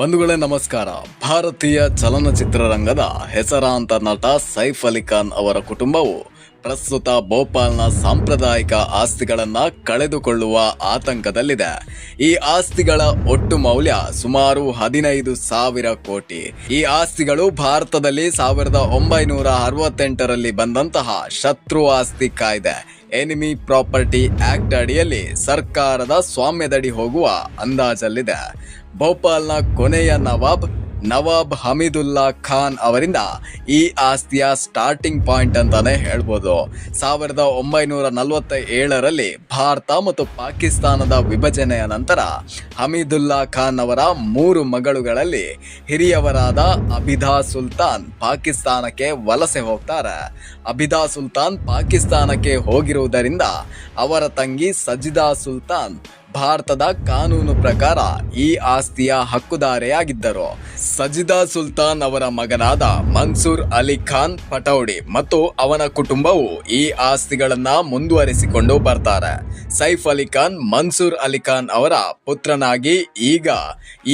ಬಂಧುಗಳೇ ನಮಸ್ಕಾರ. ಭಾರತೀಯ ಚಲನಚಿತ್ರರಂಗದ ಹೆಸರಾಂತ ನಟ ಸೈಫ್ ಅಲಿ ಖಾನ್ ಅವರ ಕುಟುಂಬವು ಪ್ರಸ್ತುತ ಭೋಪಾಲ್ನ ಸಾಂಪ್ರದಾಯಿಕ ಆಸ್ತಿಗಳನ್ನು ಕಳೆದುಕೊಳ್ಳುವ ಆತಂಕದಲ್ಲಿದೆ. ಈ ಆಸ್ತಿಗಳ ಒಟ್ಟು ಮೌಲ್ಯ ಸುಮಾರು 15,000 ಕೋಟಿ. ಈ ಆಸ್ತಿಗಳು ಭಾರತದಲ್ಲಿ 1968ರಲ್ಲಿ ಬಂದಂತಹ ಶತ್ರು ಆಸ್ತಿ ಕಾಯ್ದೆ ಎನಿಮಿ ಪ್ರಾಪರ್ಟಿ ಆಕ್ಟ್ ಅಡಿಯಲ್ಲಿ ಸರ್ಕಾರದ ಸ್ವಾಮ್ಯದಡಿ ಹೋಗುವ ಅಂದಾಜಲ್ಲಿದೆ. ಭೋಪಾಲ್ನ ಕೊನೆಯ ನವಾಬ್ ಹಮೀದುಲ್ಲಾ ಖಾನ್ ಅವರಿಂದ ಈ ಆಸ್ತಿಯ ಸ್ಟಾರ್ಟಿಂಗ್ ಪಾಯಿಂಟ್ ಅಂತಾನೆ ಹೇಳ್ಬೋದು. 1947ರಲ್ಲಿ ಭಾರತ ಮತ್ತು ಪಾಕಿಸ್ತಾನದ ವಿಭಜನೆಯ ನಂತರ ಹಮೀದುಲ್ಲಾ ಖಾನ್ ಅವರ 3 ಮಗಳುಗಳಲ್ಲಿ ಹಿರಿಯವರಾದ ಅಬಿದಾ ಸುಲ್ತಾನ್ ಪಾಕಿಸ್ತಾನಕ್ಕೆ ವಲಸೆ ಹೋಗ್ತಾರೆ. ಅಬಿದಾ ಸುಲ್ತಾನ್ ಪಾಕಿಸ್ತಾನಕ್ಕೆ ಹೋಗಿರುವುದರಿಂದ ಅವರ ತಂಗಿ ಸಜಿದಾ ಸುಲ್ತಾನ್ ಭಾರತದ ಕಾನೂನು ಪ್ರಕಾರ ಈ ಆಸ್ತಿಯ ಹಕ್ಕುದಾರೆಯಾಗಿದ್ದರು. ಸಜಿದಾ ಸುಲ್ತಾನ್ ಅವರ ಮಗನಾದ ಮನ್ಸೂರ್ ಅಲಿ ಖಾನ್ ಪಟೌಡಿ ಮತ್ತು ಅವನ ಕುಟುಂಬವು ಈ ಆಸ್ತಿಗಳನ್ನ ಮುಂದುವರಿಸಿಕೊಂಡು ಬರ್ತಾರೆ. ಸೈಫ್ ಅಲಿ ಖಾನ್ ಮನ್ಸೂರ್ ಅಲಿ ಖಾನ್ ಅವರ ಪುತ್ರನಾಗಿ ಈಗ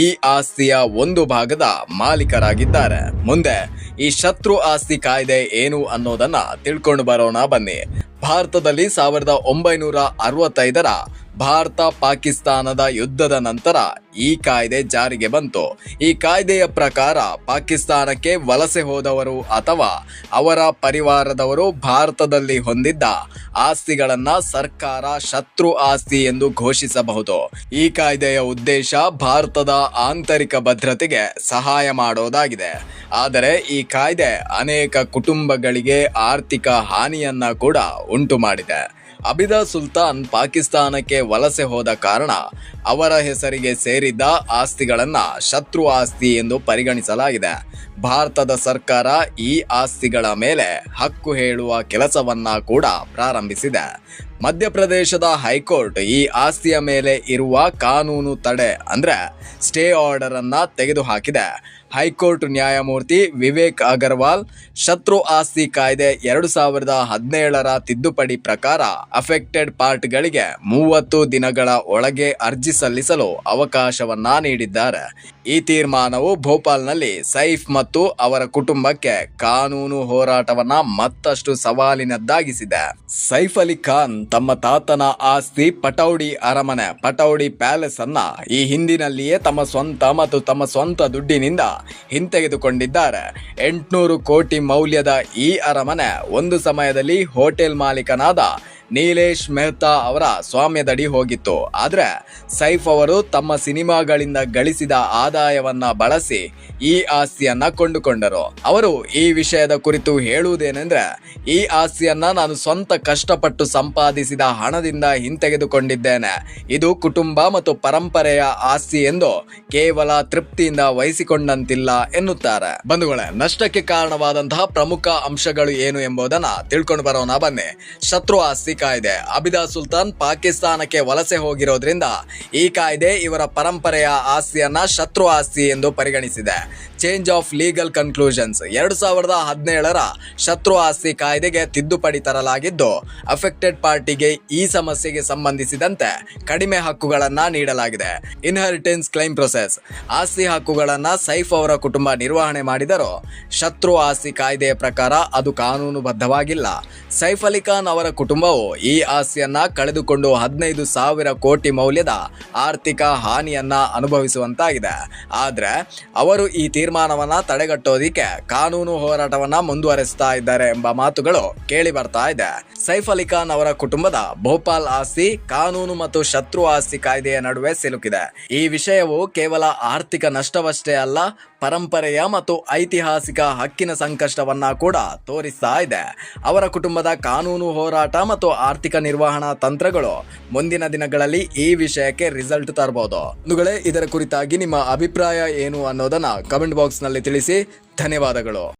ಈ ಆಸ್ತಿಯ ಒಂದು ಭಾಗದ ಮಾಲೀಕರಾಗಿದ್ದಾರೆ. ಮುಂದೆ ಈ ಶತ್ರು ಆಸ್ತಿ ಕಾಯ್ದೆ ಏನು ಅನ್ನೋದನ್ನ ತಿಳ್ಕೊಂಡು ಬರೋಣ ಬನ್ನಿ. ಭಾರತದಲ್ಲಿ 1965ರ ಭಾರತ ಪಾಕಿಸ್ತಾನದ ಯುದ್ಧದ ನಂತರ ಈ ಕಾಯ್ದೆ ಜಾರಿಗೆ ಬಂತು. ಈ ಕಾಯ್ದೆಯ ಪ್ರಕಾರ ಪಾಕಿಸ್ತಾನಕ್ಕೆ ವಲಸೆ ಹೋದವರು ಅಥವಾ ಅವರ ಪರಿವಾರದವರು ಭಾರತದಲ್ಲಿ ಹೊಂದಿದ್ದ ಆಸ್ತಿಗಳನ್ನ ಸರ್ಕಾರ ಶತ್ರು ಆಸ್ತಿ ಎಂದು ಘೋಷಿಸಬಹುದು. ಈ ಕಾಯ್ದೆಯ ಉದ್ದೇಶ ಭಾರತದ ಆಂತರಿಕ ಭದ್ರತೆಗೆ ಸಹಾಯ ಮಾಡೋದಾಗಿದೆ. ಆದರೆ ಈ ಕಾಯ್ದೆ ಅನೇಕ ಕುಟುಂಬಗಳಿಗೆ ಆರ್ಥಿಕ ಹಾನಿಯನ್ನ ಕೂಡ ಉಂಟು ಮಾಡಿದೆ. ಅಬಿದಾ ಸುಲ್ತಾನ್ ಪಾಕಿಸ್ತಾನಕ್ಕೆ ವಲಸೆ ಹೋದ ಕಾರಣ ಅವರ ಹೆಸರಿಗೆ ಸೇರಿದ್ದ ಆಸ್ತಿಗಳನ್ನ ಶತ್ರು ಆಸ್ತಿ ಎಂದು ಪರಿಗಣಿಸಲಾಗಿದೆ. ಭಾರತದ ಸರ್ಕಾರ ಈ ಆಸ್ತಿಗಳ ಮೇಲೆ ಹಕ್ಕು ಹೇಳುವ ಕೆಲಸವನ್ನ ಕೂಡ ಪ್ರಾರಂಭಿಸಿದೆ. ಮಧ್ಯಪ್ರದೇಶದ ಹೈಕೋರ್ಟ್ ಈ ಆಸ್ತಿಯ ಮೇಲೆ ಇರುವ ಕಾನೂನು ತಡೆ ಅಂದ್ರೆ ಸ್ಟೇ ಆರ್ಡರ್ ಅನ್ನ ತೆಗೆದುಹಾಕಿದೆ. ಹೈಕೋರ್ಟ್ ನ್ಯಾಯಮೂರ್ತಿ ವಿವೇಕ್ ಅಗರ್ವಾಲ್ ಶತ್ರು ಆಸ್ತಿ ಕಾಯ್ದೆ 2017ರ ತಿದ್ದುಪಡಿ ಪ್ರಕಾರ ಅಫೆಕ್ಟೆಡ್ ಪಾರ್ಟ್ಗಳಿಗೆ 30 ದಿನಗಳ ಒಳಗೆ ಅರ್ಜಿ ಸಲ್ಲಿಸಲು ಅವಕಾಶವನ್ನ ನೀಡಿದ್ದಾರೆ. ಈ ತೀರ್ಮಾನವು ಭೋಪಾಲ್ನಲ್ಲಿ ಸೈಫ್ ಮತ್ತು ಅವರ ಕುಟುಂಬಕ್ಕೆ ಕಾನೂನು ಹೋರಾಟವನ್ನ ಮತ್ತಷ್ಟು ಸವಾಲಿನದ್ದಾಗಿಸಿದೆ. ಸೈಫ್ ಅಲಿ ಖಾನ್ ತಮ್ಮ ತಾತನ ಆಸ್ತಿ ಪಟೌಡಿ ಅರಮನೆ ಪಟೌಡಿ ಪ್ಯಾಲೇಸ್ ಅನ್ನ ಈ ಹಿಂದಿನಲ್ಲಿಯೇ ತಮ್ಮ ಸ್ವಂತ ದುಡ್ಡಿನಿಂದ ಹಿಂತೆಗೆದುಕೊಂಡಿದ್ದಾರೆ. 800 ಕೋಟಿ ಮೌಲ್ಯದ ಈ ಅರಮನೆ ಒಂದು ಸಮಯದಲ್ಲಿ ಹೋಟೆಲ್ ಮಾಲೀಕನಾದ ನೀಲೇಶ್ ಮೆಹ್ತಾ ಅವರ ಸ್ವಾಮ್ಯದಡಿ ಹೋಗಿತ್ತು. ಆದರೆ ಸೈಫ್ ಅವರು ತಮ್ಮ ಸಿನಿಮಾಗಳಿಂದ ಗಳಿಸಿದ ಆದಾಯವನ್ನ ಬಳಸಿ ಈ ಆಸ್ತಿಯನ್ನ ಕೊಂಡುಕೊಂಡರು. ಅವರು ಈ ವಿಷಯದ ಕುರಿತು ಹೇಳುವುದೇನೆಂದ್ರೆ, ಈ ಆಸ್ತಿಯನ್ನ ನಾನು ಸ್ವಂತ ಕಷ್ಟಪಟ್ಟು ಸಂಪಾದಿಸಿದ ಹಣದಿಂದ ಹಿಂತೆಗೆದುಕೊಂಡಿದ್ದೇನೆ. ಇದು ಕುಟುಂಬ ಮತ್ತು ಪರಂಪರೆಯ ಆಸ್ತಿ ಎಂದು ಕೇವಲ ತೃಪ್ತಿಯಿಂದ ವಹಿಸಿಕೊಂಡಂತಿಲ್ಲ ಎನ್ನುತ್ತಾರೆ. ಬಂಧುಗಳೇ, ನಷ್ಟಕ್ಕೆ ಕಾರಣವಾದಂತಹ ಪ್ರಮುಖ ಅಂಶಗಳು ಏನು ಎಂಬುದನ್ನ ತಿಳ್ಕೊಂಡು ಬರೋಣ ಬನ್ನಿ. ಶತ್ರು ಆಸ್ತಿ ಕಾಯ್ದೆ. ಅಬಿದಾ ಸುಲ್ತಾನ್ ಪಾಕಿಸ್ತಾನಕ್ಕೆ ವಲಸೆ ಹೋಗಿರೋದ್ರಿಂದ ಈ ಕಾಯ್ದೆ ಇವರ ಪರಂಪರೆಯ ಆಸ್ತಿಯನ್ನ ಶತ್ರು ಆಸ್ತಿ ಎಂದು ಪರಿಗಣಿಸಿದೆ. ಚೇಂಜ್ ಆಫ್ ಲೀಗಲ್ ಕನ್ಕ್ಲೂಷನ್ಸ್ 2017ರ ಶತ್ರು ಆಸ್ತಿ ಕಾಯ್ದೆಗೆ ತಿದ್ದುಪಡಿ ತರಲಾಗಿದ್ದು, ಅಫೆಕ್ಟೆಡ್ ಪಾರ್ಟಿಗೆ ಈ ಸಮಸ್ಯೆಗೆ ಸಂಬಂಧಿಸಿದಂತೆ ಕಡಿಮೆ ಹಕ್ಕುಗಳನ್ನ ನೀಡಲಾಗಿದೆ. ಇನ್ಹೆರಿಟೆನ್ಸ್ ಕ್ಲೈಮ್ ಪ್ರೊಸೆಸ್ ಆಸ್ತಿ ಹಕ್ಕುಗಳನ್ನ ಸೈಫ್ ಅವರ ಕುಟುಂಬ ನಿರ್ವಹಣೆ ಮಾಡಿದರೂ ಶತ್ರು ಆಸ್ತಿ ಕಾಯ್ದೆಯ ಪ್ರಕಾರ ಅದು ಕಾನೂನುಬದ್ಧವಾಗಿಲ್ಲ. ಸೈಫ್ ಅಲಿ ಖಾನ್ ಅವರ ಕುಟುಂಬವು ಈ ಆಸ್ತಿಯನ್ನ ಕಳೆದುಕೊಂಡು 15,000 ಕೋಟಿ ಮೌಲ್ಯದ ಆರ್ಥಿಕ ಹಾನಿಯನ್ನ ಅನುಭವಿಸುವಂತಾಗಿದೆ. ಆದ್ರೆ ಅವರು ಈ ತೀರ್ಮಾನವನ್ನ ತಡೆಗಟ್ಟೋದಿಕ್ಕೆ ಕಾನೂನು ಹೋರಾಟವನ್ನ ಮುಂದುವರೆಸ್ತಾ ಇದ್ದಾರೆ ಎಂಬ ಮಾತುಗಳು ಕೇಳಿ ಬರ್ತಾ ಇದೆ. ಸೈಫ್ ಅಲಿ ಖಾನ್ ಅವರ ಕುಟುಂಬದ ಭೋಪಾಲ್ ಆಸ್ತಿ ಕಾನೂನು ಮತ್ತು ಶತ್ರು ಆಸ್ತಿ ಕಾಯ್ದೆಯ ನಡುವೆ ಸಿಲುಕಿದೆ. ಈ ವಿಷಯವು ಕೇವಲ ಆರ್ಥಿಕ ನಷ್ಟವಷ್ಟೇ ಅಲ್ಲ, ಪರಂಪರೆಯ ಮತ್ತು ಐತಿಹಾಸಿಕ ಹಕ್ಕಿನ ಸಂಕಷ್ಟವನ್ನ ಕೂಡ ತೋರಿಸ್ತಾ ಇದೆ. ಅವರ ಕುಟುಂಬದ ಕಾನೂನು ಹೋರಾಟ ಮತ್ತು ಆರ್ಥಿಕ ನಿರ್ವಹಣಾ ತಂತ್ರಗಳು ಮುಂದಿನ ದಿನಗಳಲ್ಲಿ ಈ ವಿಷಯಕ್ಕೆ ರಿಸಲ್ಟ್ ತರಬಹುದು. ಇದರ ಕುರಿತಾಗಿ ನಿಮ್ಮ ಅಭಿಪ್ರಾಯ ಏನು ಅನ್ನೋದನ್ನ ಕಮೆಂಟ್ ಬಾಕ್ಸ್ ನಲ್ಲಿ ತಿಳಿಸಿ. ಧನ್ಯವಾದಗಳು.